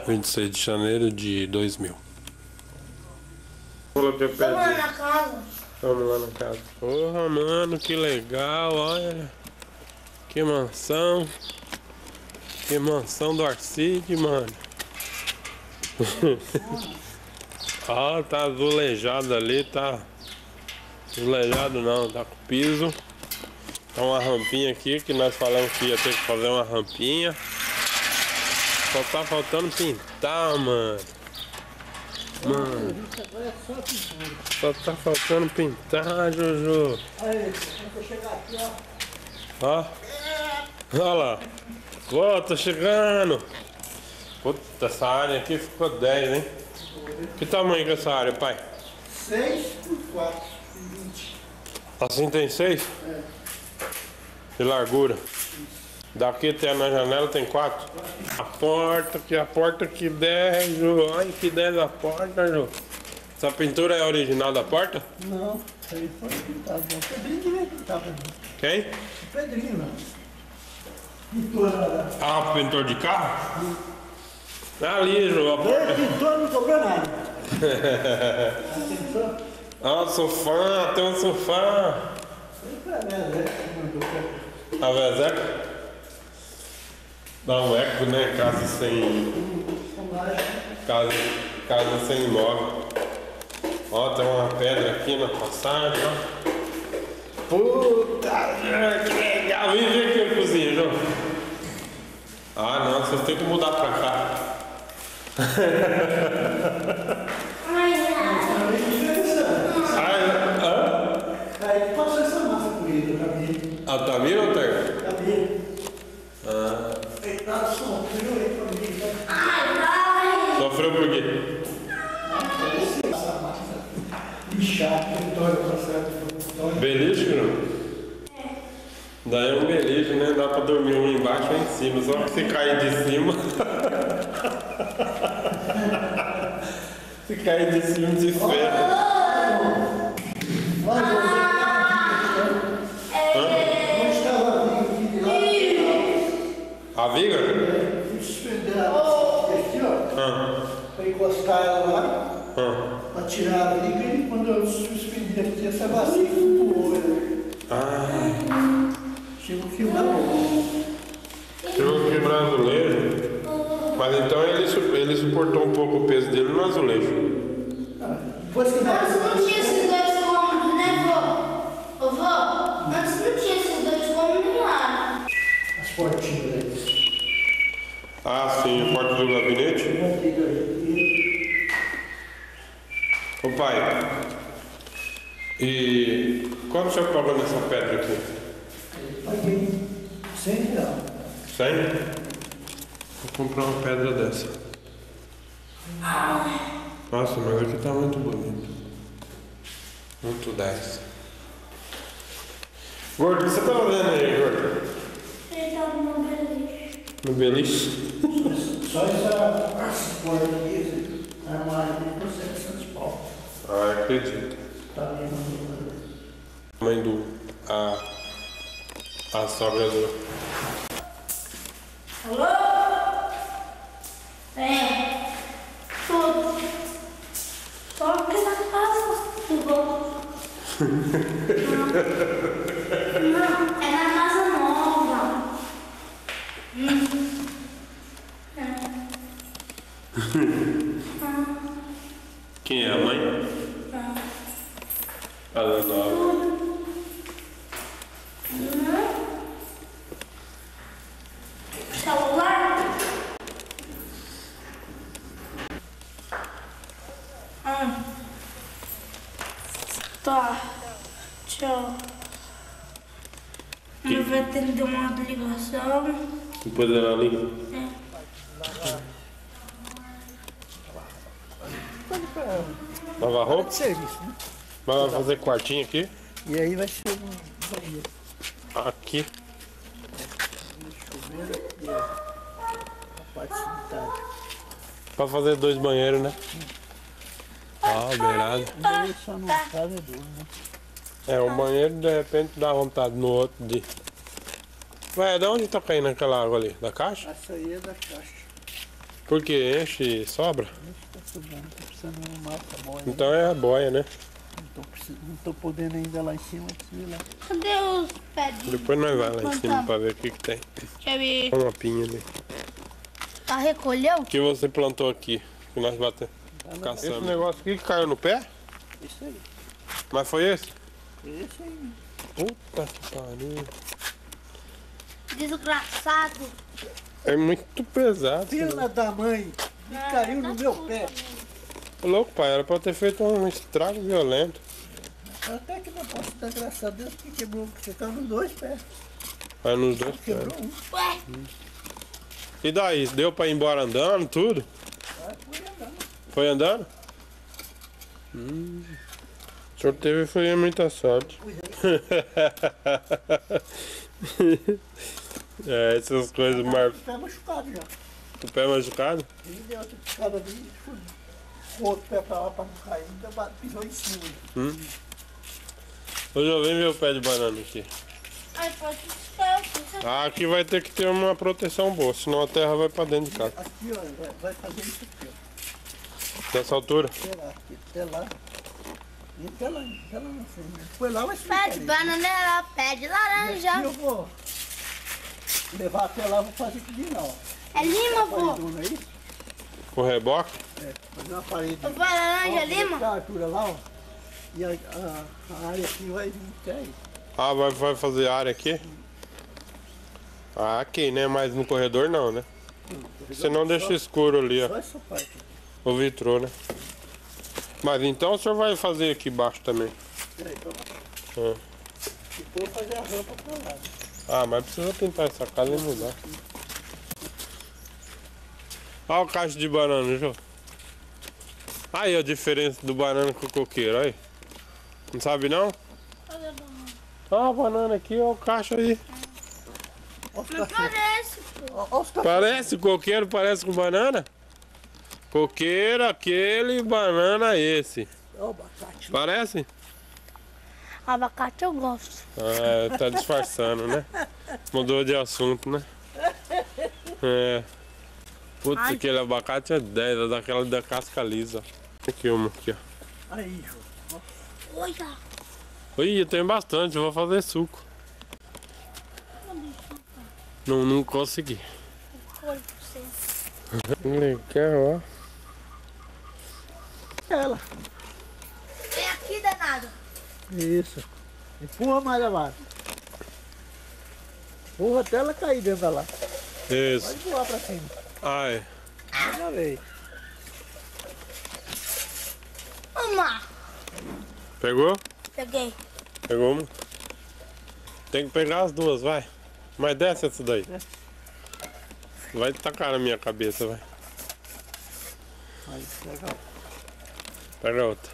26 de janeiro de 2000. Vamos lá na casa. Vamos lá na casa. Porra, mano, que legal, olha. Que mansão. Que mansão do Arcide, mano. Ó, tá azulejado ali, tá. Azulejado não, tá com piso. Tá uma rampinha aqui que nós falamos que ia ter que fazer uma rampinha. Só tá faltando pintar, mano. Mano, só tá faltando pintar, Jojo. Aí, vou chegar aqui, ó. Ó, olha lá. Ó, tô chegando. Puta, essa área aqui ficou 10, hein? Que tamanho que é essa área, pai? 6 por 4, 20. Assim tem 6? É. De largura. Daqui até na janela tem 4. A porta que 10, Ju. Olha que 10 a porta, Ju. Essa pintura é original da porta? Não, isso aí foi pintado. O Pedrinho que veio pintar pra mim. Quem? O Pedrinho, não. Pintor. Ah, pintor de carro? Ali, Ju, a porta. Pintor não cobrou nada. Pensou? Ah, sofá, tem um sofá. Sempre é né? A Vezeca? Dá um eco, né? Casa sem imóvel. Ó, tem uma pedra aqui na passagem, ó. Puta, que legal! Vem ver aqui a cozinha, João. Ah, não, vocês têm que mudar pra cá. Aí passou essa massa por ele, pra mim. A Tamira ou Ter? Pra mim. Ah. Ele tá sofrendo aí pra mim. Sofreu por quê? Essa massa lixada, pintor, passado. Beliche, não? Daí é um beliche, né? Dá pra dormir um embaixo ou em cima. Só que se cair de cima. Se cair de cima, desespera. Onde estava a viga aqui de lá? A viga? Fui suspender ela aqui, ó. Pra encostar ela lá, pra tirar a viga e quando eu suspendi aqui, essa bacia flutuou. Chegou a quebrar o ovo. Chegou a quebrar azulejo. Mas então ele suportou um pouco o peso dele no azulejo. Depois que Antes não tinha esses dois cômodos, né, vô? Ô, vô, antes não tinha esses dois cômodos lá. as portinhas deles. Ah, sim, a porta do gabinete. Uma viga aí. Ô pai, e quanto o senhor pagou nessa pedra aqui? Paguei 100 reais. 100? Vou comprar uma pedra dessa. Nossa, mas aqui tá muito bonito. Muito 10. Gordo, o que você tá fazendo aí, gordo? Ele tá no beliche. No beliche? Só essa porta aqui, esse armário aqui, você é 700 pau. Ah, acredito. Tá vendo? Mãe do... A sogra do... Alô? É. Tudo. Só que na casa do vô. Não, é na casa nova. Quem é a mãe? A Leonora. Celular? Tá. Tchau. Ele vai atender uma ligação. Depois ela liga. Lavar roupa? Serviço, né? Vai fazer quartinho aqui? E aí vai ser um banheiro. Aqui. Chuveiro aqui, ó. A parte sanitária. Pra fazer 2 banheiros, né? Ah, beirado. Banheiro só numa casa é duro, né? É, o banheiro de repente dá vontade no outro de. Ué, de onde tá caindo aquela água ali? Da caixa? Essa aí é da caixa. Por que enche e sobra? Tá sobrando, tô precisando arrumar essa boia. Então é a boia, né? Não tô podendo ainda lá em cima, preciso ir lá. Cadê os pés? Depois nós vamos lá em cima pra ver o que tem. Deixa eu ver. Uma pinha ali. Tá, recolheu? O que você plantou aqui? Que nós batemos. Caçamos. Esse negócio aqui que caiu no pé? Isso aí. Mas foi esse? Esse aí. Puta que pariu. Desgraçado. É muito pesado. Filha da mãe, me caiu no meu pé. Ô, louco, pai, era pra ter feito um estrago violento. Até que não posso dar graças a Deus que quebrou, porque tá nos dois pés. Vai nos dois pés. Quebrou um. Ué, E daí? Deu pra ir embora andando, tudo? Aí fui andando. Foi andando? O senhor foi muita sorte. É, essas coisas mar... O pé machucado já. O pé machucado? Ele deu outra piscada ali, fui com o outro pé pra lá pra não cair, ainda pisou em cima. Hoje eu venho ver o pé de banana aqui. ai, pode ser. Ah, aqui vai ter que ter uma proteção boa, senão a terra vai pra dentro de casa. Aqui, ó, vai fazer isso aqui, ó. Dessa altura? Até lá, aqui, até lá. E até lá na frente. Foi lá, vai subir. Pé de bananeira, pé de Aqui laranja. eu vou levar até lá, vou fazer aqui de lá, ó. É lima, vô. Paredona aí, O reboque? fazer uma parede. Eu vou laranja, Ó, lima. a altura lá, ó. E a área aqui vai vir até aí. Ah, vai fazer área aqui? Ah, aqui, né? Mas no corredor não, né? Você não deixa escuro ali, ó. Só essa parte. O vitrô, né? Mas então o senhor vai fazer aqui embaixo também. Peraí, então, É. depois fazer a rampa pra lá. Né? Ah, mas precisa pintar essa casa e mudar. Olha o cacho de banana, Jô. Aí a diferença do banana com o coqueiro, aí. Não sabe não? Olha a banana aqui, olha o cacho aí. Olha os Não cachorros. parece, pô. Olha os cachorros. Parece coqueiro, parece com banana? Coqueiro aquele, banana esse. Olha o abacate. Parece? Abacate eu gosto. Ah, tá disfarçando, né? Mudou de assunto, né? É. Putz, Ai. aquele abacate é 10, é daquela da casca lisa. Aqui uma, aqui, ó. Aí, Jô. Olha. Ih, tem bastante, eu vou fazer suco. Não consegui. Olha pra você. Legal, ó. Ela. Vem aqui, danado. Isso. Empurra mais abaixo. Empurra até ela cair dentro da lá. Isso. Pode voar pra cima. Ai. Já veio. Uma. Pegou? Peguei. Pegou uma? Tem que pegar as duas, vai. Mas desce essa daí. Vai tacar na minha cabeça, vai. Aí, pega. Pega outra.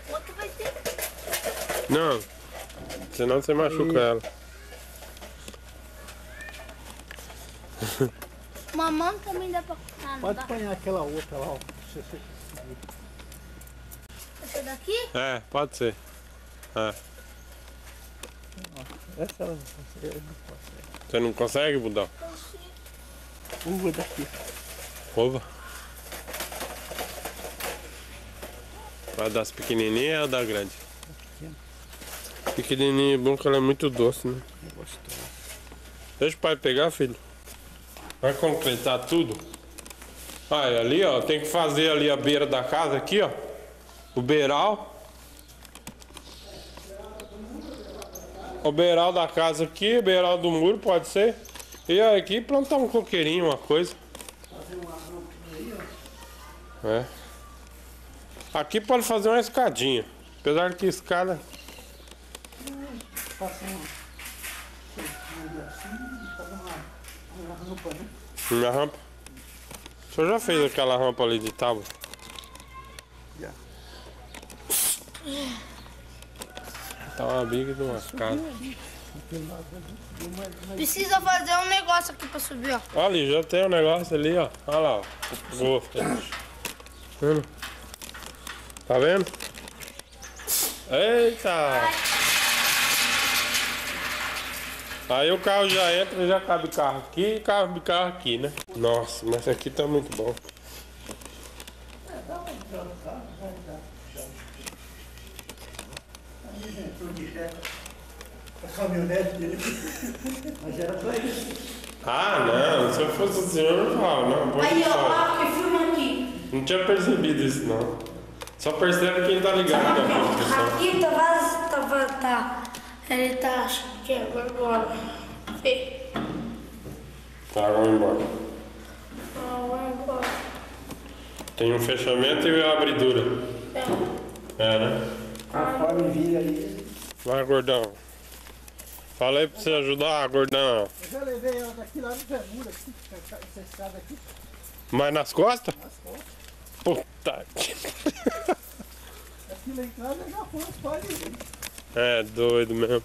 Outro vai ter. Não. Senão você machuca ela. Mamão também dá pra cortar, não Pode dá? apanhar aquela outra lá, ó. Essa daqui? É, pode ser. É. Essa ela não consegue. Você não consegue, Budão? Uva daqui. Ova. Vai das pequenininhas ou da grande? Pequenininha é bom que ela é muito doce, né? Gostoso. Deixa o pai pegar, filho. Vai completar tudo. Aí, ali, ó, tem que fazer ali a beira da casa, aqui, ó. O beiral. O beiral da casa aqui, o beiral do muro, pode ser. E ó, aqui plantar um coqueirinho, uma coisa. É. Aqui pode fazer uma escadinha. Apesar que escada. Passa assim e faz uma rampa, né? Minha rampa. O senhor já fez aquela rampa ali de tábua? Já. Tá uma biga de uma casa. Precisa fazer um negócio aqui pra subir, ó. Olha ali, já tem um negócio ali, ó. Olha lá, ó. Boa, vendo? Tá vendo? Eita! Aí o carro já entra, já cabe carro aqui e cabe carro aqui, né? Nossa, mas esse aqui tá muito bom. Dá uma entrada no carro, vai dar. Aí entrou de ré. A caminhonete dele. Mas era pra isso. Ah, não, se eu fosse o senhor, eu não falo, não. Pode Aí, ó, deixar. que filma aqui. Não tinha percebido isso, não. Só percebe quem tá ligado na construção. Aqui tá. Ele tá, acho que agora. Vê. Tá, vamos embora. Vamos embora. Tem um fechamento e uma abridura. É, né? Conforme vira aí. Vai, gordão. Falei pra você ajudar, gordão. Eu já levei ela daqui lá no Vermura, aqui, essa escada aqui, Mas nas costas? nas costas. Puta que... Aqui lá em casa já foi uns pais de vezes. É doido mesmo.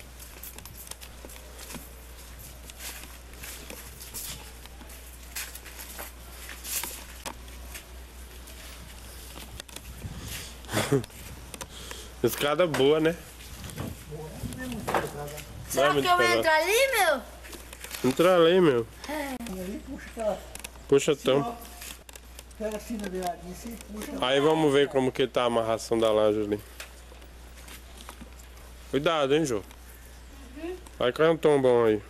Escada boa, né? Será muito que eu vou pesado. entrar ali, meu? Entra ali, meu. Ali puxa aquela. Puxa tão. Ó, pega assim na beiradinha assim, puxa. Aí vamos ver como que tá a amarração da laje ali. Cuidado, hein, Jô. Vai cair um tombão aí.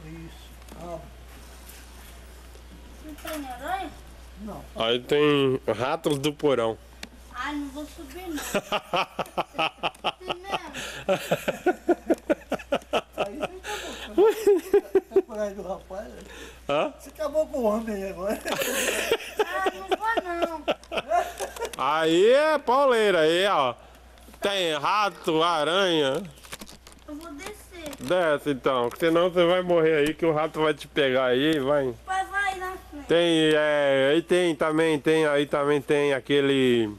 Isso. Ah, Não tem aranha? não. Aí tem ratos do porão. Ai, não vou subir, não. Tem mesmo? Aí você acabou. Tá por aí do rapaz. Né? Hã? Você acabou com o homem aí agora. Ah, não vou, não. Aí é pauleira, aí ó. Tem rato, aranha. Eu vou descer. Desce então, porque senão você vai morrer aí que o rato vai te pegar aí, vai. Pai, vai na frente. Tem, aí tem também, aí também tem aquele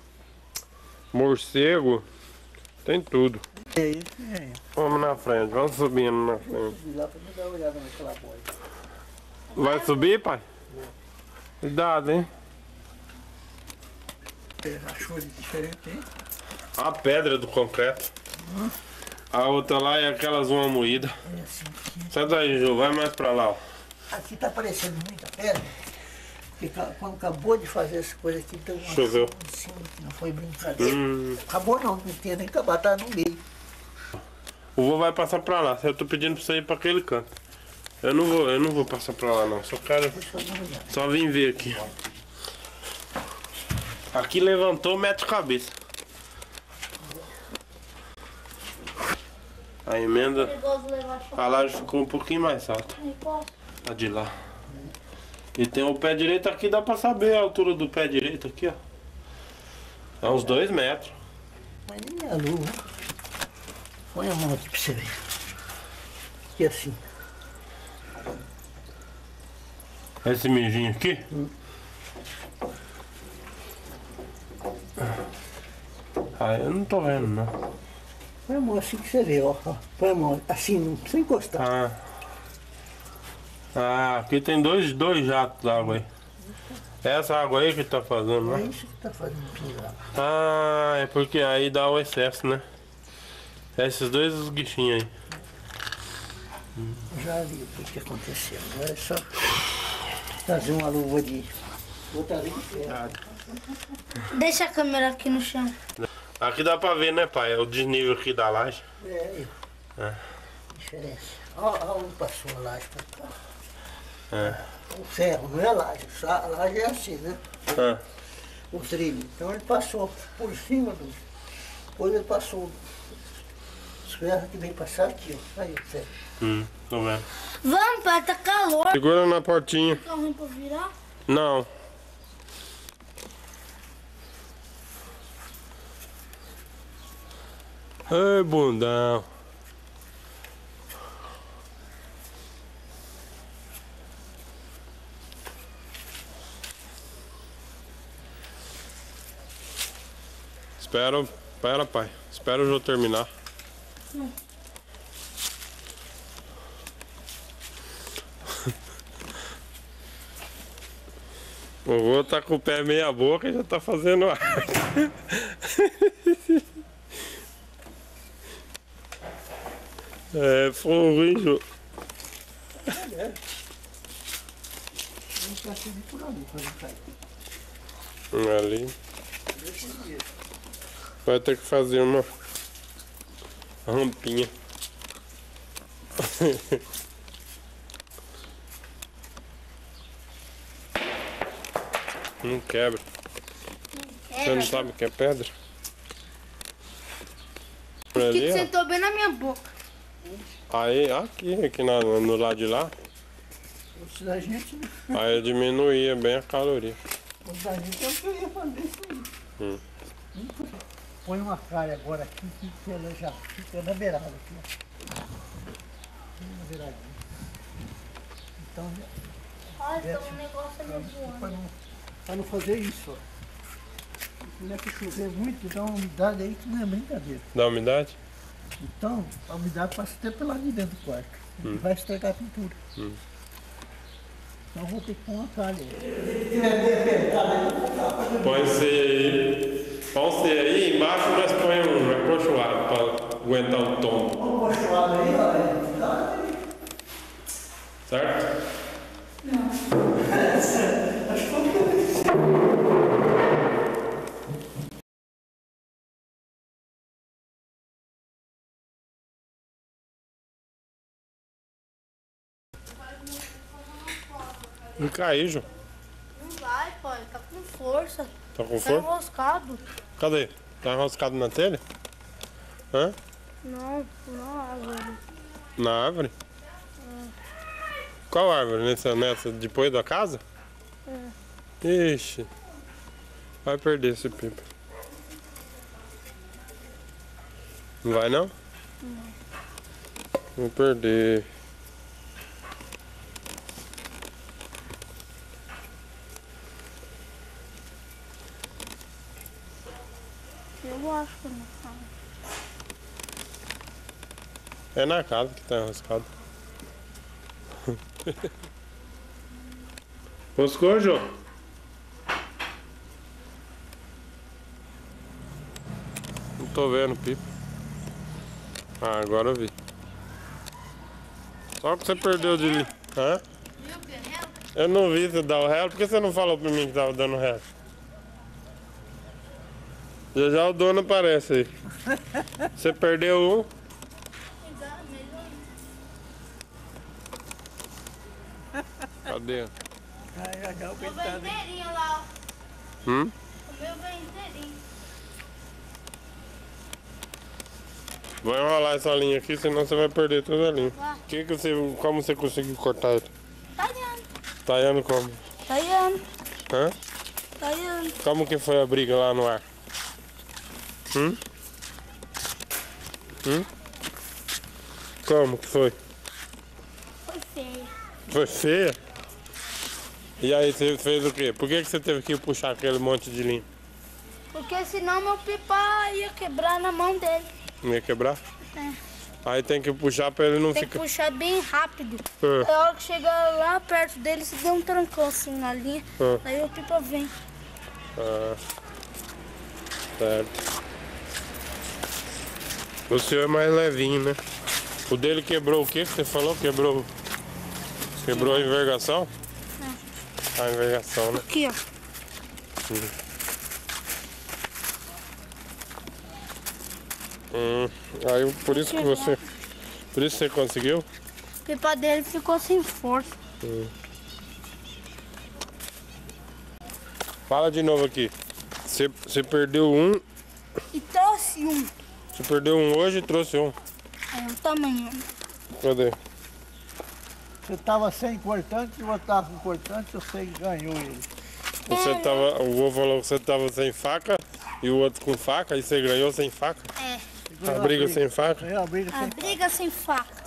morcego. Tem tudo. É isso, é. Vamos na frente, vamos subindo na frente. Subir lá pra me dar uma olhada naquela boia. Vai subir, pai? Cuidado, hein? Achou de diferente, hein? A pedra do concreto. A outra lá é aquelas uma moída. É assim que. Sai daí, Ju, vai mais pra lá, ó. Aqui tá aparecendo muita pedra. Porque quando acabou de fazer essa coisa aqui, então Choveu. em cima, que não foi brincadeira. Acabou não tinha nem acabado, tá no meio. O vô vai passar pra lá. Eu tô pedindo pra você ir pra aquele canto. Eu não vou passar pra lá não. Só quero. Deixa eu dar uma olhada. Só vim ver aqui. Aqui levantou, mete a cabeça. A emenda. Perigoso levar choque. A laje ficou um pouquinho mais alta. Aí, posso? A de lá. E tem o pé direito aqui, dá pra saber a altura do pé direito aqui, ó. É uns 2 metros. Mas nem é a lua. Põe a mão aqui pra você ver. Aqui assim. Esse mijinho aqui. Ah, eu não tô vendo não. Põe a mão assim que você vê, ó. Põe a mão assim, não precisa encostar. Aqui tem dois jatos d'água aí. Essa água aí que tá fazendo, É né? isso que tá fazendo pingar. Ah, é porque aí dá o excesso, né? Esses dois guichinhos aí. Já vi o que aconteceu. Agora é só fazer uma luva de. Outra vez de ferro. Deixa a câmera aqui no chão. Aqui dá pra ver, né, pai? É o desnível aqui da laje. É aí. É. Diferença. Olha onde passou a laje pra cá. É. O ferro, não é a laje. A laje é assim, né? Ah, O trilho. Então ele passou por cima do. Depois ele passou os ferros que vem passar aqui, ó. Aí o ferro. tô vendo. Vamos, pai, tá calor. Segura na portinha. Tá ruim pra virar? Não. Ai, bundão. Espera, pai. Espera o Jô terminar. O vô tá com o pé meia boca e já tá fazendo arte. É fogo, hein, Jô? É. Não tá sendo por ali, pra não cair. Ali. Vai ter que fazer uma rampinha. Não quebra. Você não sabe o que é pedra? Por O ali, que ó. sentou bem na minha boca. Aí, aqui no lado de lá, Antes da gente, né? aí diminuía bem a caloria. Antes da gente, eu ia fazer isso aí. Põe uma calha agora aqui, que ela já fica na beirada aqui, ó. Na beiradinha. Então, Olha, tem um negócio ali voando. para não fazer isso, ó. Se tiver que chover muito, dá uma umidade aí que não é brincadeira. Dá umidade? Então, a umidade passa até pelo lado de dentro do quarto. E vai estragar a pintura. Então vou ter que pôr uma calha aí. Põe você aí. Põe você aí, embaixo nós põe um acolchoado para aguentar o tombo. Uma acolchoada aí, ó. Certo? Acho que Não cair, João. Não vai, pai. Tá com força. Tá com Tá força? enroscado. Cadê? Tá enroscado na telha? Hã? Não, árvore. Na árvore? Qual árvore? Nessa depois da casa? Ixi. Vai perder esse pipa. Não vai não? Não. Vou perder. Eu acho que não tá. É na casa que tá enroscado. Roscou, João? Não tô vendo, pipa. Ah, agora eu vi. Só que você perdeu de... Hã? Viu que é reto? Eu não vi você dar o relo. Por que você não falou pra mim que tava dando relo? Já já o dono aparece aí. Você perdeu um. Cadê? já já o O meu coitado. vem inteirinho lá, ó. O meu vem inteirinho. Vai enrolar essa linha aqui, senão você vai perder toda a linha. Vai. Como você conseguiu cortar ele? Taiano. Taiano como? Taiano. Hã? Taiano. Como que foi a briga lá no ar? Como que foi? Foi feio. Foi feia? E aí você fez o quê? Por que você teve que puxar aquele monte de linha? Porque senão meu pipa ia quebrar na mão dele. Não ia quebrar? É. Aí tem que puxar pra ele não Tem que ficar... puxar bem rápido. Ah. A hora que chegar lá perto dele, se der um trancão assim na linha, Ah. aí o pipa vem. Ah, certo. O seu é mais levinho, né? O dele quebrou o quê que você falou? Quebrou a envergação? A envergação, né? Aqui, ó. Aí por isso que você... Por isso você conseguiu? O pipa dele ficou sem força. Fala de novo aqui. Você perdeu um. E trouxe um. Você perdeu um hoje e trouxe um. É o tamanho. Cadê? Você tava sem cortante e o outro tava com cortante, você ganhou ele. O vô falou que você tava sem faca e o outro com faca e você ganhou sem faca? É. A briga sem faca? É a briga A sem briga sem faca.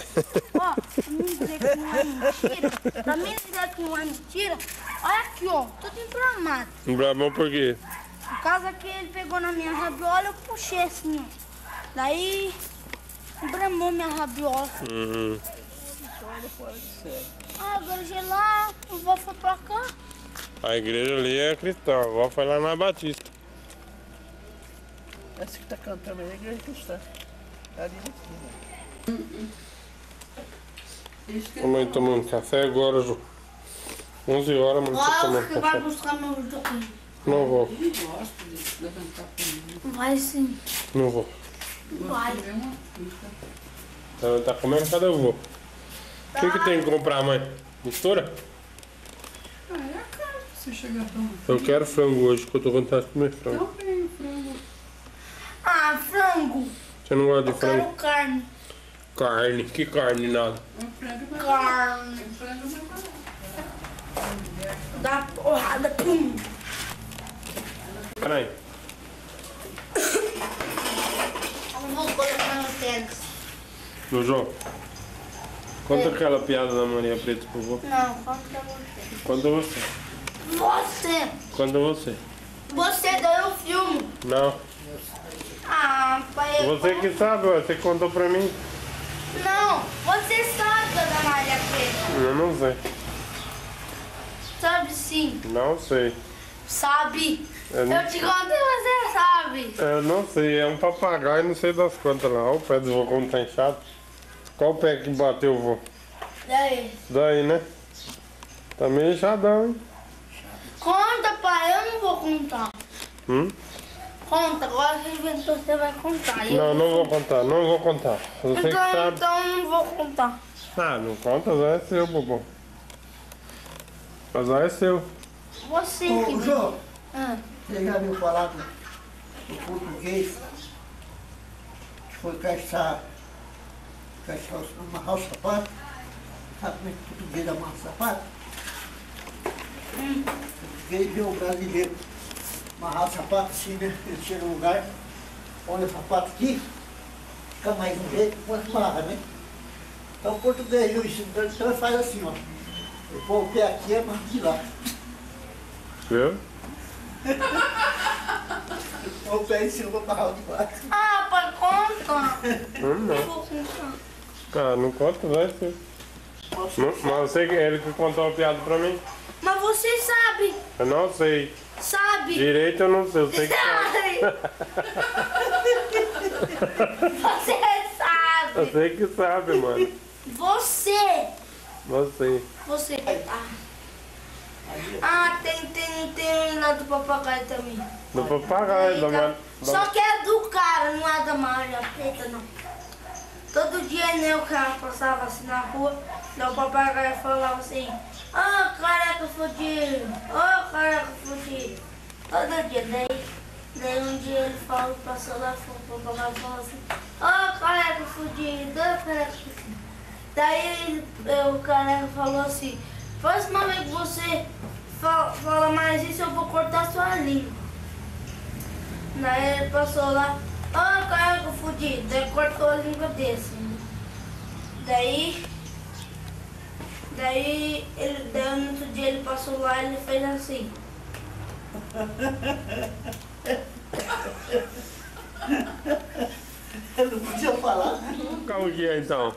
Ó, pra mim dizer que não é mentira. Pra mim dizer que não é mentira. Olha aqui, ó. Tudo inflamado. Um brabão por quê? Por causa que ele pegou na minha rabiola, eu puxei assim, ó. Daí, embramou minha rabiola. Ah, agora gelar, o vó foi pra cá. A igreja ali é cristã, a avó foi lá na Batista. Essa que tá cantando aí é a igreja cristã. Tá ali na esquina. Mamãe tomando café agora, Ju. 11 horas, mas não tô Olha tomando que vai café. buscar meu videogame. Não vou, Eu gosto de levantar comigo. Vai sim. não vou. Vai. Gosto de ver uma fita. Ela tá comendo, cadê eu vou? O que tem que comprar, mãe? Mistura? Ah, é caro você chegar tão... Eu quero frango hoje, que eu tô com vontade de comer frango. Então vem o frango. Ah, frango. Você não gosta de Eu quero frango? carne. Carne, que carne nada. Um frango mais Carne. Um frango mais barato. Dá porrada. Pum. Peraí. Eu vou colocar no tênis. Ô, João. Conta aquela piada da Maria Preta, por favor. Não, conta você. Conta você. Você. Conta você. Você deu o filme. Não. Ah, pai. Você que sabe, ué, você contou pra mim. Não, você sabe da Maria Preta. Eu não sei. Sabe sim. Não sei. Sabe. Eu não- Eu te contei, você sabe. Eu não sei, é um papagaio, não sei das quantas lá. Olha o pé do vô como tá inchado. Qual o pé que bateu o vô? Daí. Daí, né? Tá meio inchadão, hein? Conta, pai, eu não vou contar. Hum? Conta, agora que inventou, você vai contar. Não, não vou contar, não vou contar. Você que Então, sabe. então eu não vou contar. Ah, não conta, azar é seu, bobão. Azar é seu. Você Ô, que... João, Ah, você já viu falar do português que foi amarrar o sapato? Sabe como é que o português amarra o sapato? O português viu o brasileiro amarrar o sapato assim, né? Ele chega no lugar, olha o sapato aqui, fica mais um jeito, depois amarra, né? Então o português viu isso, então ele faz assim, ó. Ele põe o pé aqui e amarra de lá. Viu? Põe o pé em cima para amarrar o de baixo. ah pai, conta. Não, Não não. vou contar. Ah, não conta, azar é seu. Mas você que ele que contou a piada pra mim? Mas você sabe. Eu não sei. Sabe. Direito eu não sei, eu sei que sabe. Você Eu sabe. sei que sabe, mano. Você. Você. Você. Ah, tem lá do papagaio também. Do papagaio, da Maria. Só que é do cara, não é da Maria Preta, não. Todo dia, né, o cara passava assim na rua, daí o papagaio falava assim, ô careca fudido, ô careca fudido. Todo dia, daí um dia ele falou, passou lá, o papagaio falou assim, ô careca fudido, ô careca fudido. Daí o careca falou assim, próxima vez que você fala mais isso, eu vou cortar sua língua. Daí ele passou lá, ó, careca fudido, daí cortou a língua desse. Daí no outro dia ele passou lá e ele fez assim. Eu não podia falar, né? Como que é então?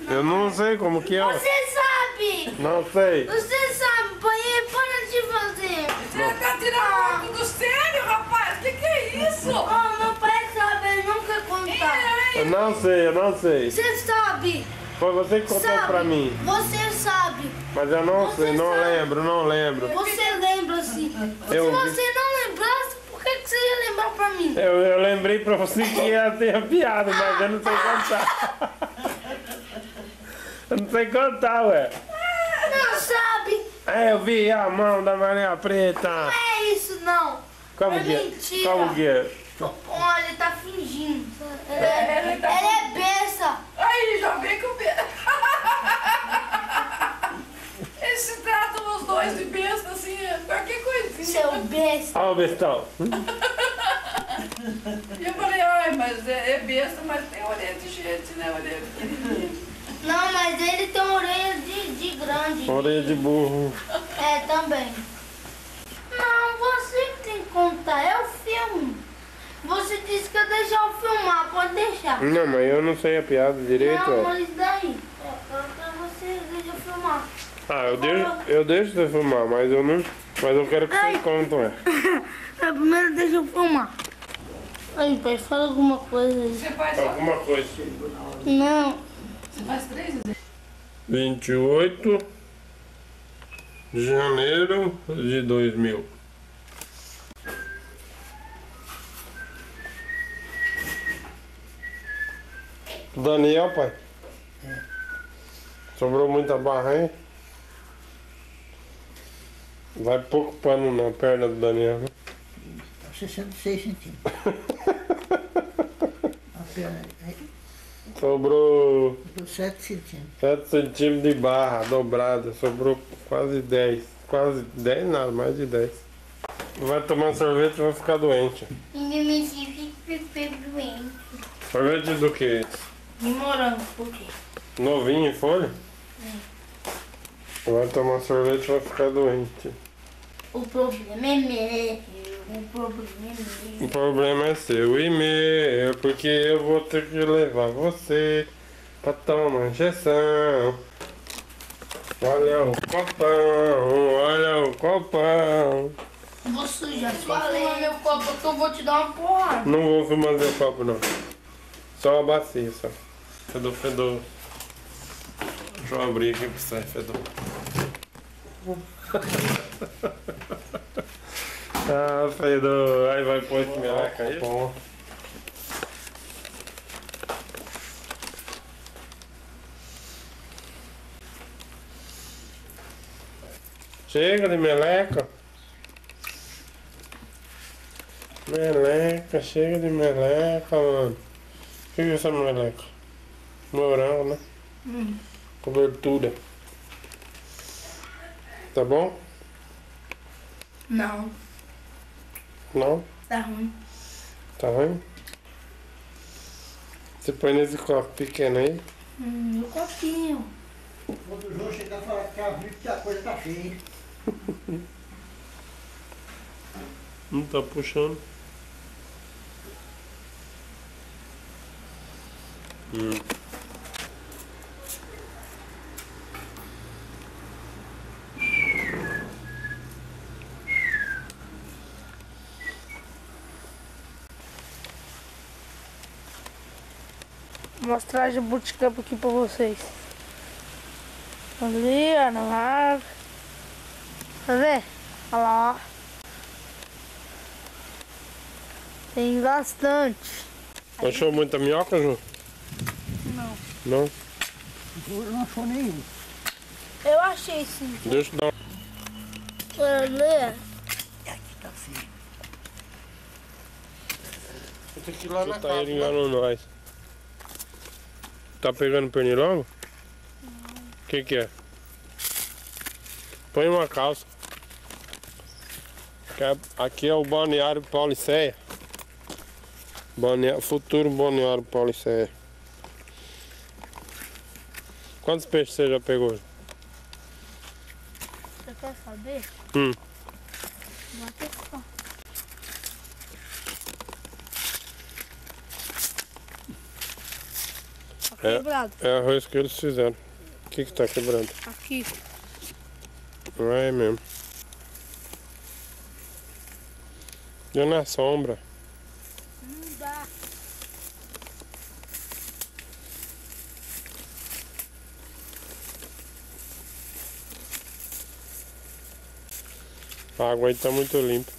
Eu não sei como que é. Você sabe! Não sei. Você sabe, pai, para de fazer! Você tá tirando onda do sério, rapaz? Que é isso? Oh, meu pai sabe, ele não quer contar. Eu não sei, eu não sei. Você sabe! Foi você que contou Sabe! pra mim. Você sabe! Mas eu não Você sei, não sabe. lembro, não lembro. Você lembra sim. Eu Se vi. você não lembrasse, por que você ia lembrar pra mim? Eu lembrei pra você que ia ter a piada, mas eu não sei contar. Eu não sei contar, ué. Não sabe! É, eu vi a mão da Maria Preta. Não é isso não! Como é que é? mentira! Como que é? Olha, ele tá fingindo. Ele é besta! Aí, já vem com medo. Eles se tratam os dois de besta, assim, qualquer coisinha. Seu besta! Olha o bestão. E eu falei, ai, mas é besta, mas tem orelha de gente, né? Orelha pequenininha. Não, mas ele tem orelha de grande. Orelha de burro. É, também. Não, você que tem que contar, é o filme. Você disse que ia deixar eu filmar, pode deixar. Não, mas eu não sei a piada direito, Não, ó. mas daí. Eu quero que você deixa eu filmar. Ah, eu deixo você filmar, mas eu não. Mas eu quero que Ai. vocês contam, é. Primeiro deixa eu filmar. Aí, pai, fala alguma coisa aí. Você faz Alguma coisa. Não. Você faz 3 vezes? 28 de janeiro de 2000. Daniel, pai. Sobrou muita barra, hein? Vai pouco pano na perna do Daniel, né? 66 centímetros. A perna aí, Sobrou deu 7 centímetros. 7 centímetros de barra dobrada. Sobrou quase 10. Quase 10 nada, mais de 10. Vai tomar sorvete e vai ficar doente. Ninguém me disse que fiquei doente. Sorvete do que? De morango, por quê? Novinho em folha? Vai tomar sorvete e vai ficar doente. O problema é meu. O problema é O meu. problema é seu e meu, porque eu vou ter que levar você pra tomar injeção. Olha o copão, olha o copão. Vou sujar sua meu copo que eu vou te dar uma porrada. Não vou filmar seu copo não. Só a bacia, só. Fedor, fedor. Deixa eu abrir aqui pra você, fedor. Ah, fedor. Aí vai pôr esse meleca aí. Bom. Chega de meleca. Meleca, chega de meleca, mano. O que é essa meleca? Morango, né? Cobertura. Tá bom? Não, Não? tá ruim. Tá ruim? Você põe nesse copo pequeno aí? Meu copinho. Quando o João chegar e falar que abriu, que a coisa tá feia. Não tá puxando. Vou mostrar a jabuticaba aqui pra vocês. Ali, ó, na árvore. Tá vendo? Olha lá, ó. Tem bastante. Achou muita minhoca, Ju? Não. Não? Eu não achou nenhum. Eu achei sim. Deixa eu dar Olha. Aqui tá feio. Tem que ir lá na casa. Tá enganando nós. Tá pegando pernilongo? O que é? Põe uma calça. Aqui é o balneário Pauliceia. Futuro balneário Pauliceia. Quantos peixes você já pegou? Você quer saber? Uma questão. Tá quebrado. É arroz que eles fizeram. O que tá quebrando? Aqui. Não é mesmo. Deu na sombra. Não dá. A água aí tá muito limpa.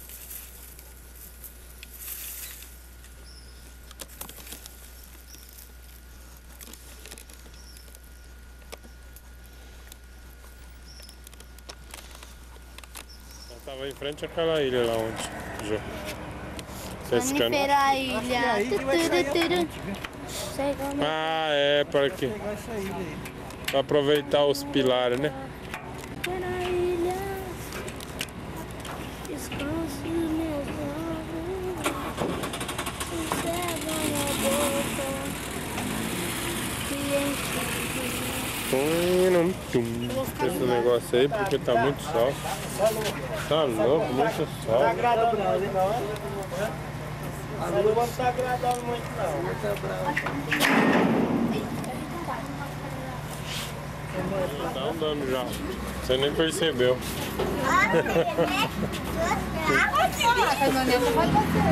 Eu tava em frente àquela ilha lá onde. Já. Vocês querem? Esperar a ilha. Aí que vai sair a ponte, viu? Sei como é. Ah, é, para quê? Pegar essa ilha aí. Pra aproveitar os pilares, né? Esperar a ilha. Descanso meus olhos. Sossega na boca. Esse negócio aí, porque tá muito sol. Tá louco, muito sol. Não agrada não, hein? A lua não tá agradando muito não. Tá andando já. Você nem percebeu. A canoneta vai bater.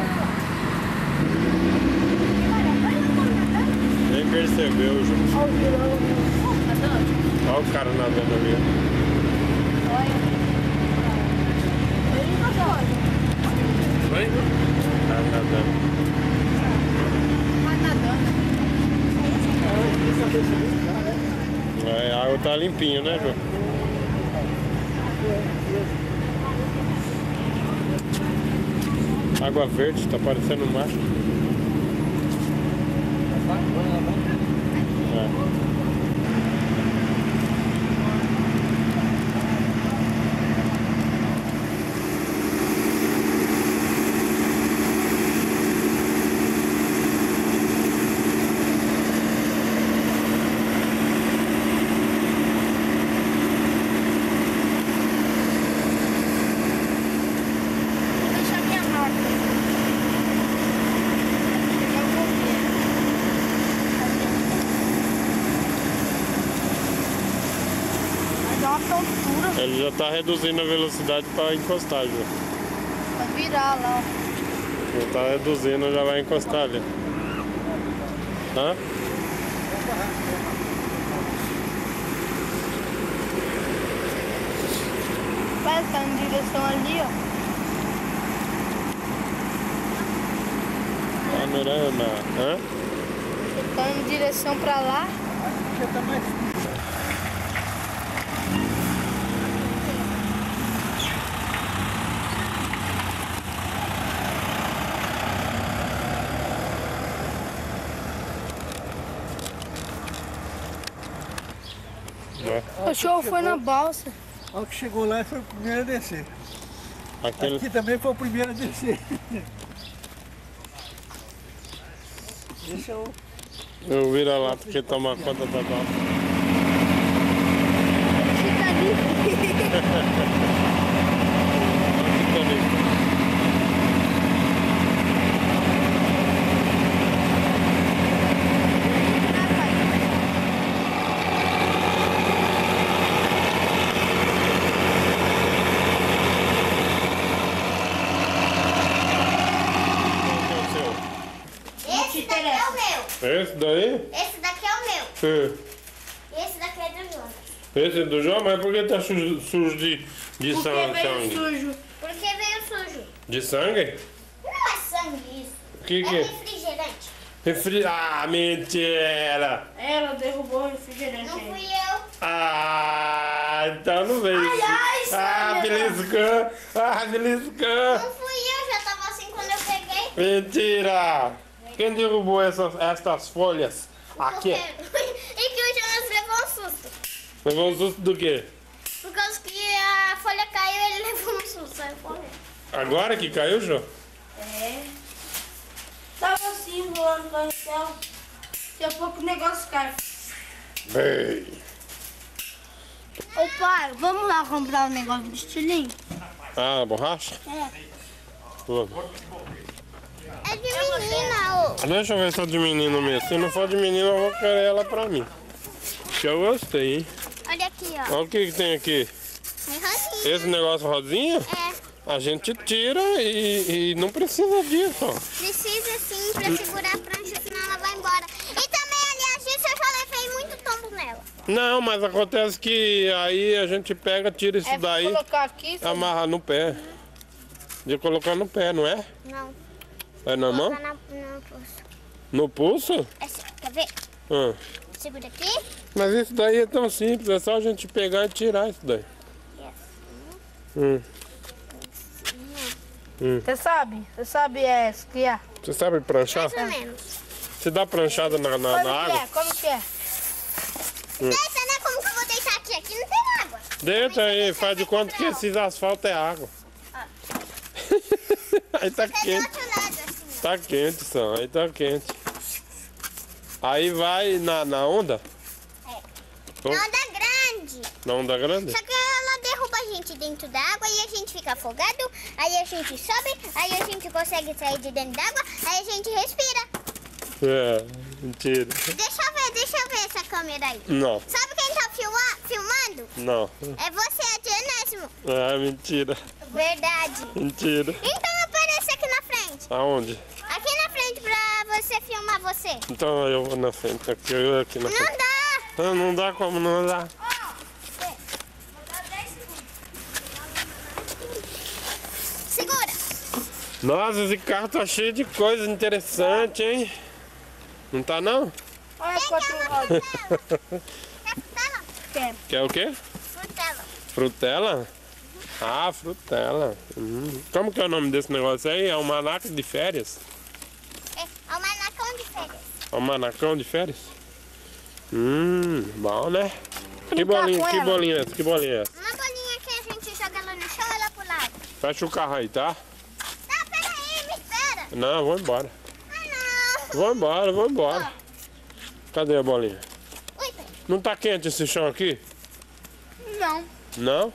percebeu, gente. Olha o vilão. Olha o cara nadando ali. Oi? Tá nadando. É, a água tá limpinha, né, João? Água verde, tá parecendo um mar. É. Ele já tá reduzindo a velocidade para encostar, já. Vai virar lá. Ele tá reduzindo, já vai encostar ali. Hã? Vai estar em direção ali, ó. Panorama. Hã? Tá em direção pra lá. Já tá mais. É. O cachorro foi na balsa. A hora que chegou lá, foi o primeiro a descer. Aquele... Aqui também foi o primeiro a descer. Deixa eu... Eu viro lá porque toma conta da balsa. Fica ali. Fica ali. Esse daí? Esse daqui é o meu. Sim. E esse daqui é do Jonas. Esse é do João, mas por que tá sujo de Porque veio sangue? sujo. Porque veio sujo. De sangue? Não é sangue isso. O que É que é? refrigerante. Ah, mentira! Ela derrubou o refrigerante Não aí. fui eu. Ah, então não veio. ai, Ah, Sônia. beliscão! Ah, beliscão! Não fui eu, já tava assim quando eu peguei. Mentira! Quem derrubou estas folhas? Aqui. E que o Jonas levou um susto. Levou um susto do quê? Por causa que a folha caiu, ele levou um susto. Aí eu falei. Agora que caiu, João? É. Tava assim, voando no carrossel. Daqui a pouco o negócio cai. Bem. Ô pai, vamos lá comprar um negócio de estilinho? Ah, borracha? É. Vamos. É de menina, ô. Deixa eu ver se é de menino mesmo. Se não for de menino, eu vou querer ela pra mim. Que eu gostei, hein? Olha aqui, ó. Olha o que tem aqui. É rosinha. Esse negócio rosinha, É. a gente tira e não precisa disso, ó. Precisa sim pra segurar a prancha, senão ela vai embora. E também, aliás, disso eu já levei muito tombo nela. Não, mas acontece que aí a gente pega, tira isso daí, colocar aqui. amarra no pé. De colocar no pé, não é? Não. É na mão? Colocar no pulso. No pulso? Essa, quer ver? Ah. Segura aqui. Mas isso daí é tão simples, é só a gente pegar e tirar isso daí. Você sabe? Você sabe esquiar? Você sabe pranchar? Mais ou menos. Você dá pranchada na Como água? que é? Como que é? Deita, né? Como que eu vou deitar aqui? Aqui não tem água. Deita aí, faz de conta que esses asfalto é água. Aí tá Tem do quente. outro lado, assim. Tá quente, Sam. Aí tá quente. Aí vai na onda? Na onda grande. Na onda grande? Só que ela derruba a gente dentro da água e a gente fica afogado. Aí a gente sobe, aí a gente consegue sair de dentro d'água, aí a gente respira. É, mentira. Deixa eu ver essa câmera aí. Não, Sabe quem tá filmando? não. É você, a Dionésimo. É mentira. Verdade. Mentira. Então aparece aqui na frente. Aonde? Aqui na frente pra você filmar você. Então eu vou na frente, aqui, eu aqui na Não frente. dá. Não, não dá como não dá. Segura. Nossa, esse carro tá cheio de coisa interessante, hein? Não tá não? Olha as 4 rodas. Quer Quer o quê? frutela. Frutela? Ah, frutela. Como que é o nome desse negócio aí? É almanac de férias? É almanacão de férias. Almanacão de férias? Bom, né? Que Brincar bolinha, com que ela. bolinha é essa? Que bolinha é essa? Uma bolinha que a gente joga ela no chão e ela pro lado. Fecha o carro aí, tá? Tá, peraí, me espera. Não, vou embora. Ah, não. Vou embora, vou embora. Cadê a bolinha? Ui, peraí. Não tá quente esse chão aqui? Não. Não?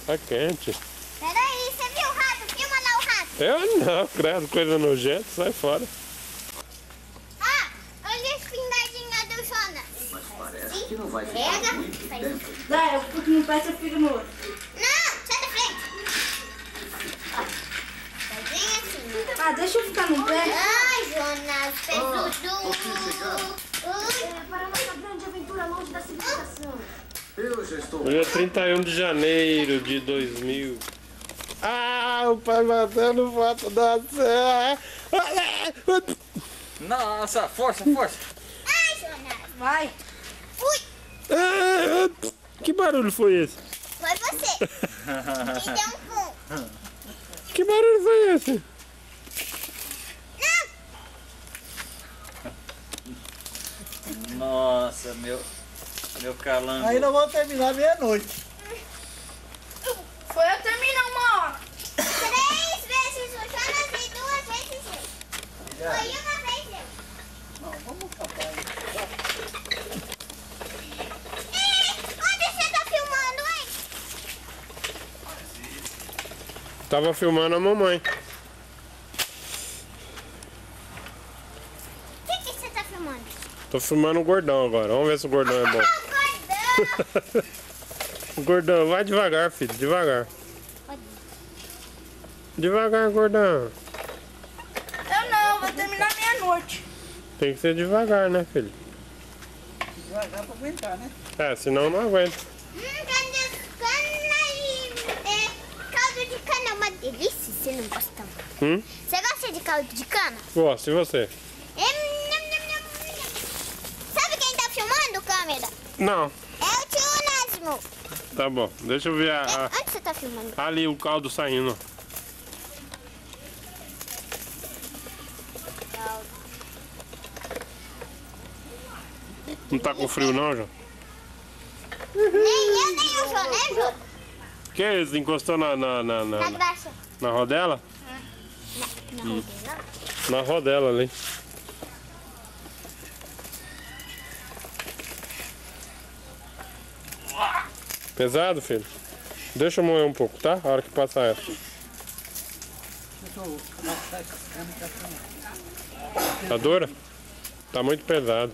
Tá quente. Peraí, você viu o rato? Filma lá o rato. Eu não, credo, coisa nojenta, sai fora. Ah, olha a espingardinha do Jonas. Mas parece que não vai Pega. ficar muito Faz. tempo. Dá, eu fico no pé, você fica no outro. Não, sai da frente. Ó, faz bem assim. Ah, deixa eu ficar no pé. Ai, Jonas, chegar. Para uma grande aventura longe da civilização. Eu já estou. Hoje é 31 de janeiro de 2000. Ah, o pai matando foto da serra. Nossa, força, força. Ai, Jonas. Vai. Fui. Ah, que barulho foi esse? Foi você. Que deu um pum. Que barulho foi esse? Nossa, meu calango. Aí nós vamos terminar meia-noite. Foi eu terminar uma hora. 3 vezes o Jonas e 2 vezes eu. Foi uma vez eu. Não, vamos acabar. Onde você tá filmando, hein? Tava filmando a mamãe. O que você tá filmando? Tô filmando o gordão agora. Vamos ver se o gordão é bom. Gordão. Gordão, vai devagar, filho, devagar. Devagar, gordão. Eu não, vou terminar meia-noite. Tem que ser devagar, né, filho? Devagar pra aguentar, né? É, senão não aguenta. Cana e caldo de cana é uma delícia. Você não gosta? Você gosta de caldo de cana? Gosto, e você? Sabe quem tá filmando, câmera? Não. É o tio Onésimo. Tá bom, deixa eu ver Onde você tá filmando? ali o caldo saindo. Não tá com frio não, João? Nem eu, nem o João, né, João? Que é isso? Encostou Tá graça. na rodela? Não. Na rodela ali. Pesado, filho? Deixa eu moer um pouco, tá? A hora que passar essa. Deixa eu matar esse cano que tá Tá dura? Tá muito pesado.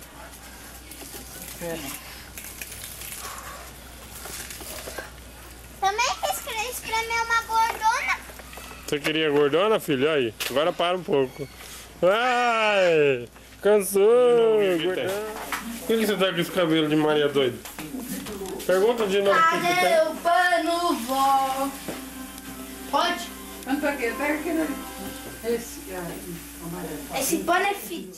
Também quis espremer uma gordona. Você queria gordona, filho? Aí, agora para um pouco. Ai, cansou, gordão. Por que você tá com esse cabelo de Maria doida? Pergunta de novo o que que tem. Cadê o pano, vó? Pode? Quanto pra quê? Pega aquele ali. Esse, amarelo. Esse pano é fit.